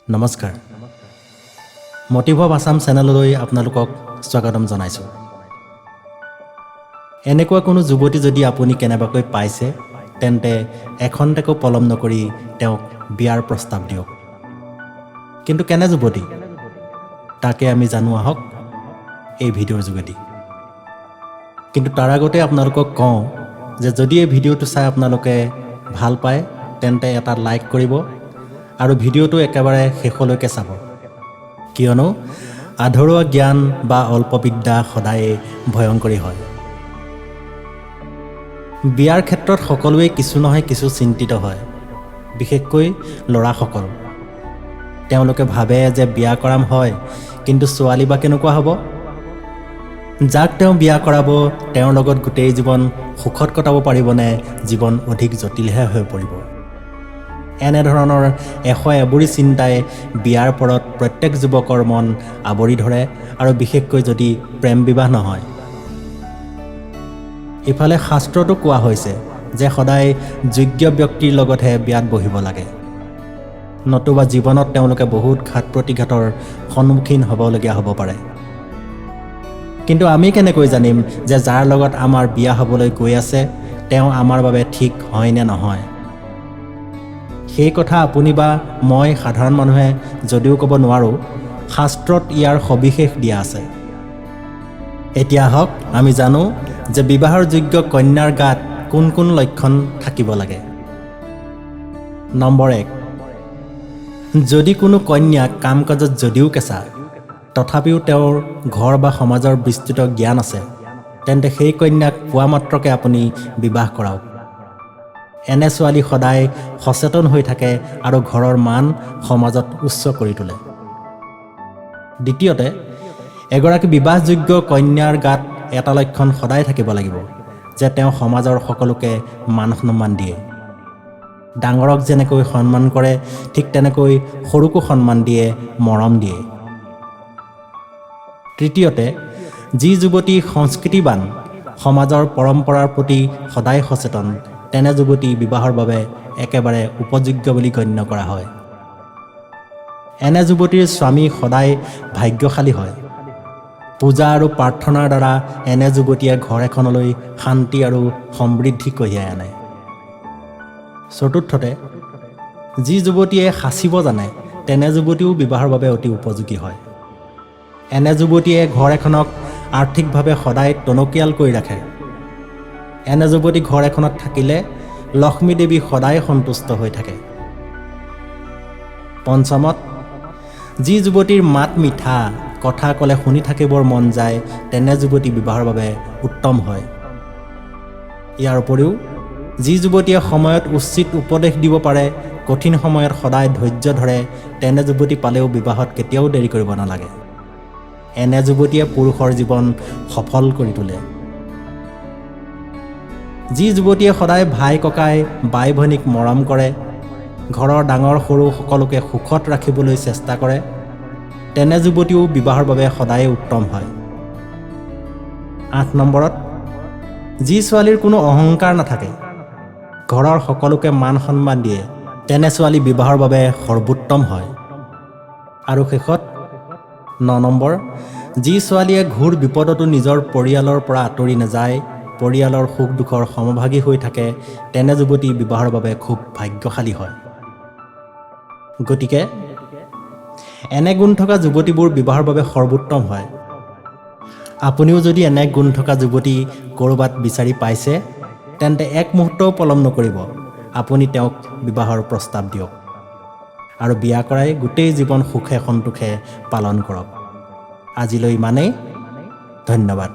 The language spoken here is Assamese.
নমস্কাৰ মোটিভ অফ আসাম চেনেললৈ আপোনালোকক স্বাগতম জনাইছোঁ। এনেকুৱা কোনো যুৱতী যদি আপুনি কেনেবাকৈ পাইছে তেন্তে এখন্তেকো পলম নকৰি তেওঁক বিয়াৰ প্ৰস্তাৱ দিয়ক। কিন্তু কেনে যুৱতী তাকে আমি জানো আহক এই ভিডিঅ'ৰ যোগেদি। কিন্তু তাৰ আগতে আপোনালোকক কওঁ যে যদি এই ভিডিঅ'টো চাই আপোনালোকে ভাল পায় তেন্তে এটা লাইক কৰিব আৰু ভিডিঅ'টো একেবাৰে শেষলৈকে চাব, কিয়নো আধৰুৱা জ্ঞান বা অল্পবিদ্যা সদায়ে ভয়ংকৰী হয়। বিয়াৰ ক্ষেত্ৰত সকলোৱে কিছু নহয় কিছু চিন্তিত হয়, বিশেষকৈ ল'ৰাসকল। তেওঁলোকে ভাবে যে বিয়া কৰাম হয়, কিন্তু ছোৱালী বা কেনেকুৱা হ'ব? যাক তেওঁ বিয়া কৰাব তেওঁৰ লগত গোটেই জীৱন সুখত কটাব পাৰিবনে জীৱন অধিক জটিলহে হৈ পৰিব? এনেধৰণৰ এবুৰি চিন্তাই বিয়াৰ পৰত প্ৰত্যেক যুৱকৰ মন আৱৰি ধৰে, আৰু বিশেষকৈ যদি প্ৰেম বিবাহ নহয়। ইফালে শাস্ত্ৰতো কোৱা হৈছে যে সদায় যোগ্য ব্যক্তিৰ লগতহে বিয়াত বহিব লাগে, নতুবা জীৱনত তেওঁলোকে বহুত ঘাত প্ৰতিঘাতৰ সন্মুখীন হ'বলগীয়া হ'ব পাৰে। কিন্তু আমি কেনেকৈ জানিম যে যাৰ লগত আমাৰ বিয়া হ'বলৈ গৈ আছে তেওঁ আমাৰ বাবে ঠিক হয় নে নহয়? সেই কথা আপুনি বা মই সাধাৰণ মানুহে যদিও ক'ব নোৱাৰোঁ, শাস্ত্ৰত ইয়াৰ সবিশেষ দিয়া আছে। এতিয়া আহক আমি জানো যে বিবাহৰ যোগ্য কন্যাৰ গাত কোন কোন লক্ষণ থাকিব লাগে। নম্বৰ 1, যদি কোনো কন্যা কাম কাজত যদিও কেঁচা তথাপিও তেওঁৰ ঘৰ বা সমাজৰ বিস্তৃত জ্ঞান আছে, তেন্তে সেই কন্যাক পোৱা মাত্ৰকে আপুনি বিবাহ কৰাওক। এনে ছোৱালী সদায় সচেতন হৈ থাকে আৰু ঘৰৰ মান সমাজত উচ্চ কৰি তোলে। দ্বিতীয়তে, এগৰাকী বিবাহযোগ্য কন্যাৰ গাত এটা লক্ষণ সদায় থাকিব লাগিব যে তেওঁ সমাজৰ সকলোকে মান সন্মান দিয়ে। ডাঙৰক যেনেকৈ সন্মান কৰে ঠিক তেনেকৈ সৰুকো সন্মান দিয়ে, মৰম দিয়ে। তৃতীয়তে, যি যুৱতী সংস্কৃতিবান, সমাজৰ পৰম্পৰাৰ প্ৰতি সদায় সচেতন, তেনে যুৱতী বিবাহৰ বাবে একেবাৰে উপযোগ্য বুলি গণ্য কৰা হয়। এনে যুৱতীৰ স্বামী সদায় ভাগ্যশালী হয়। পূজা আৰু প্ৰাৰ্থনাৰ দ্বাৰা এনে যুৱতীয়ে ঘৰ এখনলৈ শান্তি আৰু সমৃদ্ধি কঢ়িয়াই আনে। চতুৰ্থতে, যি যুৱতীয়ে সাঁচিব জানে তেনে যুৱতীও বিবাহৰ বাবে অতি উপযোগী হয়। এনে যুৱতীয়ে ঘৰ এখনক আৰ্থিকভাৱে সদায় টনকিয়াল কৰি ৰাখে। এনে যুৱতী ঘৰ এখনত থাকিলে লক্ষ্মী দেৱী সদায় সন্তুষ্ট হৈ থাকে। পঞ্চমত, যি যুৱতীৰ মাত মিঠা, কথা ক'লে শুনি থাকিবৰ মন যায়, তেনে যুৱতী বিবাহৰ বাবে উত্তম হয়। ইয়াৰ উপৰিও যি যুৱতীয়ে সময়ত উচিত উপদেশ দিব পাৰে, কঠিন সময়ত সদায় ধৈৰ্য ধৰে, তেনে যুৱতী পালেও বিবাহত কেতিয়াও দেৰি কৰিব নালাগে। এনে যুৱতীয়ে পুৰুষৰ জীৱন সফল কৰি তোলে। যি যুৱতীয়ে সদায় ভাই ককাই বাই ভনীক মৰম কৰে, ঘৰৰ ডাঙৰ সৰু সকলোকে সুখত ৰাখিবলৈ চেষ্টা কৰে, তেনে যুৱতীও বিবাহৰ বাবে সদায় উত্তম হয়। 8 নম্বৰত, যি ছোৱালীৰ কোনো অহংকাৰ নাথাকে, ঘৰৰ সকলোকে মান সন্মান দিয়ে, তেনে ছোৱালী বিবাহৰ বাবে সৰ্বোত্তম হয়। আৰু শেষত 9 নম্বৰ, যি ছোৱালীয়ে ঘোৰ বিপদতো নিজৰ পৰিয়ালৰ পৰা আঁতৰি নাযায়, পৰিয়ালৰ সুখ দুখৰ সমভাগী হৈ থাকে, তেনে যুৱতী বিবাহৰ বাবে খুব ভাগ্যশালী হয়। গতিকে এনে গুণ থকা যুৱতীবোৰ বিবাহৰ বাবে সৰ্বোত্তম হয়। আপুনিও যদি এনে গুণ থকা যুৱতী ক'ৰবাত বিচাৰি পাইছে তেন্তে এক মুহূৰ্তও পলম নকৰিব, আপুনি তেওঁক বিবাহৰ প্ৰস্তাৱ দিয়ক আৰু বিয়া কৰাই গোটেই জীৱন সুখে সন্তোষে পালন কৰক। আজিলৈ ইমানেই। ধন্যবাদ।